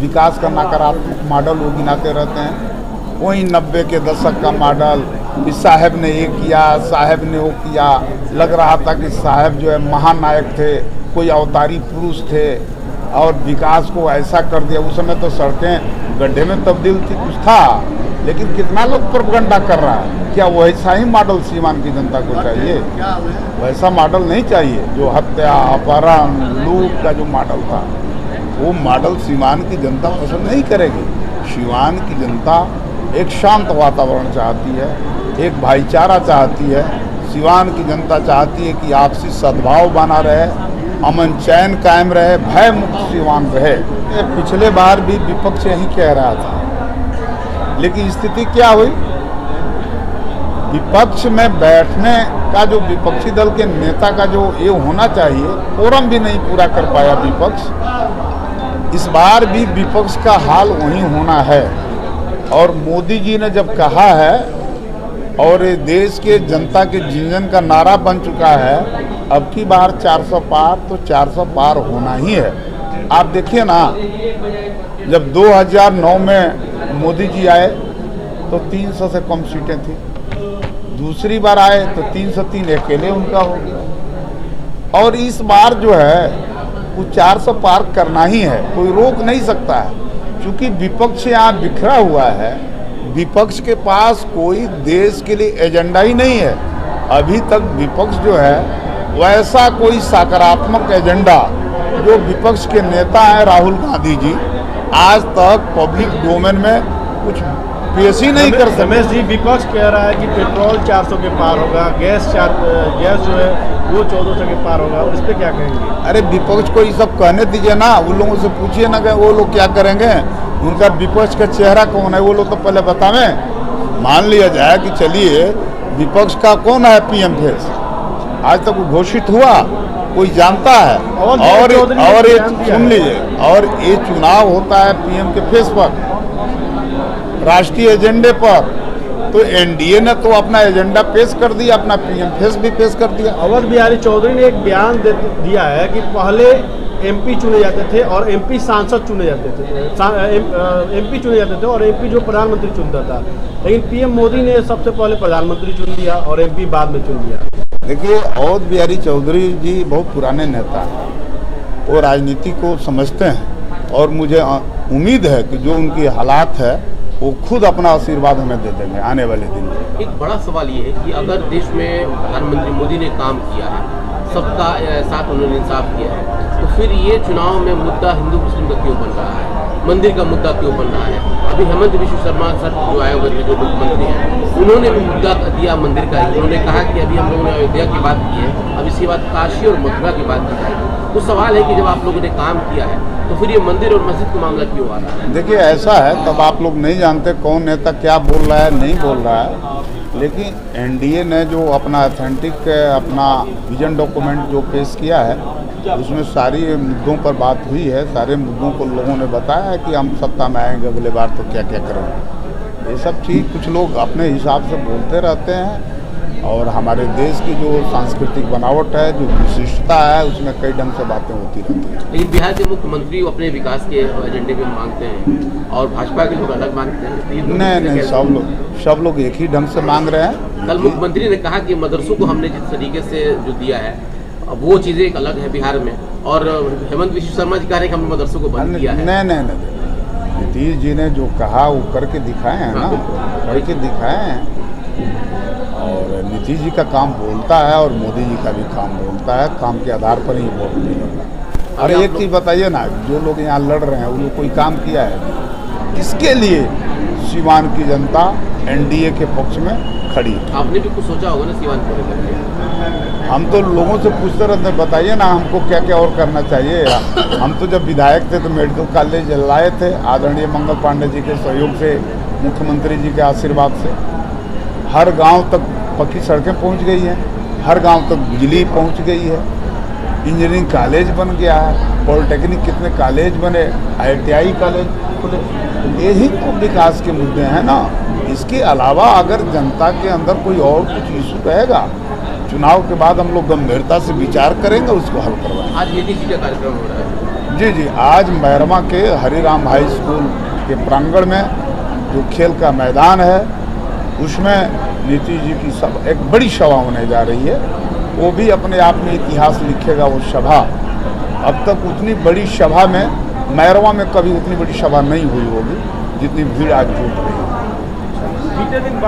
विकास का नकारात्मक मॉडल वो गिनाते रहते हैं। वहीं 90 के दशक का मॉडल कि साहब ने ये किया, साहब ने वो किया, लग रहा था कि साहब जो है महानायक थे, कोई अवतारी पुरुष थे और विकास को ऐसा कर दिया। उस समय तो सड़कें गड्ढे में तब्दील थी, कुछ था, लेकिन कितना लोग प्रोपेगेंडा कर रहा है। क्या वैसा ही मॉडल सीवान की जनता को चाहिए? वैसा मॉडल नहीं चाहिए। जो हत्या, अपहरण, लूट का जो मॉडल था, वो मॉडल सीवान की जनता पसंद नहीं करेगी। सीवान की जनता एक शांत वातावरण चाहती है, एक भाईचारा चाहती है। सीवान की जनता चाहती है कि आपसी सद्भाव बना रहे, अमन चैन कायम रहे, भय मुक्त सीवान रहे। पिछले बार भी विपक्ष यही कह रहा था, लेकिन स्थिति क्या हुई? विपक्ष में बैठने का जो विपक्षी दल के नेता का जो ये होना चाहिए, कोरम भी नहीं पूरा कर पाया विपक्ष। इस बार भी विपक्ष का हाल वही होना है। और मोदी जी ने जब कहा है और ये देश के जनता के जीवन का नारा बन चुका है, अब की बार 400 पार, तो 400 पार होना ही है। आप देखिए ना, जब 2009 में मोदी जी आए तो 300 से कम सीटें थी, दूसरी बार आए तो 303 अकेले उनका हो गया। और इस बार जो है वो 400 पार करना ही है, कोई रोक नहीं सकता है। क्योंकि विपक्ष यहाँ बिखरा हुआ है, विपक्ष के पास कोई देश के लिए एजेंडा ही नहीं है। अभी तक विपक्ष जो है वैसा कोई सकारात्मक एजेंडा, जो विपक्ष के नेता हैं राहुल गांधी जी, आज तक पब्लिक डोमेन में कुछ पेश ही नहीं कर सकते। रमेश जी, विपक्ष कह रहा है कि पेट्रोल 400 के पार होगा, गैस जो है वो 1400 के पार होगा, इस पर क्या कहेंगे? अरे विपक्ष को ये सब कहने दीजिए ना, उन लोगों से पूछिए ना कि वो लोग क्या करेंगे। उनका विपक्ष का चेहरा कौन है, वो लोग तो पहले बतावें। मान लिया जाए कि चलिए विपक्ष का कौन है पीएम फेस, आज तक वो घोषित हुआ, कोई जानता है? और ये सुन लीजिए, और ये चुनाव होता है पीएम के फेस पर, राष्ट्रीय एजेंडे पर। तो एनडीए ने तो अपना एजेंडा पेश कर दिया, अपना पीएम फेस भी पेश कर दिया। अवध बिहारी चौधरी ने एक बयान दिया है कि पहले एमपी चुने जाते थे और एमपी सांसद चुने जाते थे, एमपी चुने जाते थे और एमपी जो प्रधानमंत्री चुनता था, लेकिन पीएम मोदी ने सबसे पहले प्रधानमंत्री चुन लिया और एमपी बाद में चुन लिया। देखिए, अवध बिहारी चौधरी जी बहुत पुराने नेता हैं, वो राजनीति को समझते हैं और मुझे उम्मीद है कि जो उनकी हालात है वो खुद अपना आशीर्वाद हमें दे देंगे आने वाले दिन में। एक बड़ा सवाल ये है कि अगर देश में प्रधानमंत्री मोदी ने काम किया है, सबका साथ उन्होंने इंसाफ किया है, तो फिर ये चुनाव में मुद्दा हिंदू मुस्लिम का क्यों बन रहा है, मंदिर का मुद्दा क्यों बन रहा है? अभी हेमंत विश्व शर्मा सर जो आए हुए थे, जो मुख्यमंत्री हैं, उन्होंने भी मुद्दा दिया मंदिर का ही। उन्होंने कहा कि अभी हम लोगों ने अयोध्या की बात की है, अब इसके बाद काशी और मथुरा की बात की जाएगी। तो सवाल है कि जब आप लोगों ने काम किया है तो फिर ये मंदिर और मस्जिद का मामला क्यों आ रहा है? देखिए, ऐसा है, तब आप लोग नहीं जानते कौन नेता क्या बोल रहा है, नहीं बोल रहा है। लेकिन एनडीए ने जो अपना ऑथेंटिक अपना विजन डॉक्यूमेंट जो पेश किया है, उसमें सारी मुद्दों पर बात हुई है, सारे मुद्दों को लोगों ने बताया है कि हम सत्ता में आएंगे अगले बार तो क्या क्या करेंगे। ये सब चीज़ कुछ लोग अपने हिसाब से बोलते रहते हैं। और हमारे देश की जो सांस्कृतिक बनावट है, जो विशिष्टता है, उसमें कई ढंग से बातें होती रहती हैं। लेकिन बिहार के मुख्यमंत्री अपने विकास के एजेंडे में मांगते हैं और भाजपा के लोग अलग मांगते हैं। नहीं, सब लोग एक ही ढंग से मांग रहे हैं। कल मुख्यमंत्री ने कहा कि मदरसों को हमने जिस तरीके से जो दिया है वो चीज़ें एक अलग है बिहार में, और हेमंत विश्व शर्मा जी कह रहे हैं कि हमने मदरसों को बंद किया है। नहीं, नीतीश जी ने जो कहा वो करके दिखाए हैं ना, करके दिखाए हैं। और नीतीश जी का काम बोलता है और मोदी जी का भी काम बोलता है, काम के आधार पर ही वोट मिलेगा। और एक चीज़ बताइए ना, जो लोग यहाँ लड़ रहे हैं वो लोग कोई काम किया है? इसके लिए सीवान की जनता एनडीए के पक्ष में खड़ी है। आपने भी कुछ सोचा होगा ना सीवान को लेकर? हम तो लोगों से पूछते रहते हैं, बताइए ना हमको क्या क्या और करना चाहिए। हम तो जब विधायक थे तो मेडिकल कॉलेज लाए थे, आदरणीय मंगल पांडे जी के सहयोग से, मुख्यमंत्री जी के आशीर्वाद से। हर गांव तक पक्की सड़कें पहुंच गई हैं, हर गांव तक बिजली पहुंच गई है, इंजीनियरिंग कॉलेज बन गया है, पॉलिटेक्निक कितने कॉलेज बने, IITI कॉलेज खुले। यही तो विकास के मुद्दे हैं ना। इसके अलावा अगर जनता के अंदर कोई और कुछ इशू रहेगा, चुनाव के बाद हम लोग गंभीरता से विचार करेंगे, उसको हल करवाएंगे। आज नीतीश जी का कार्यक्रम हो रहा है। जी जी, आज मैरमा के हरिराम हाई स्कूल के प्रांगण में जो खेल का मैदान है उसमें नीतीश जी की एक बड़ी सभा होने जा रही है। वो भी अपने आप में इतिहास लिखेगा वो सभा। अब तक उतनी बड़ी सभा में मैरवा में कभी उतनी बड़ी सभा नहीं हुई होगी जितनी भीड़ आज जुट रही है।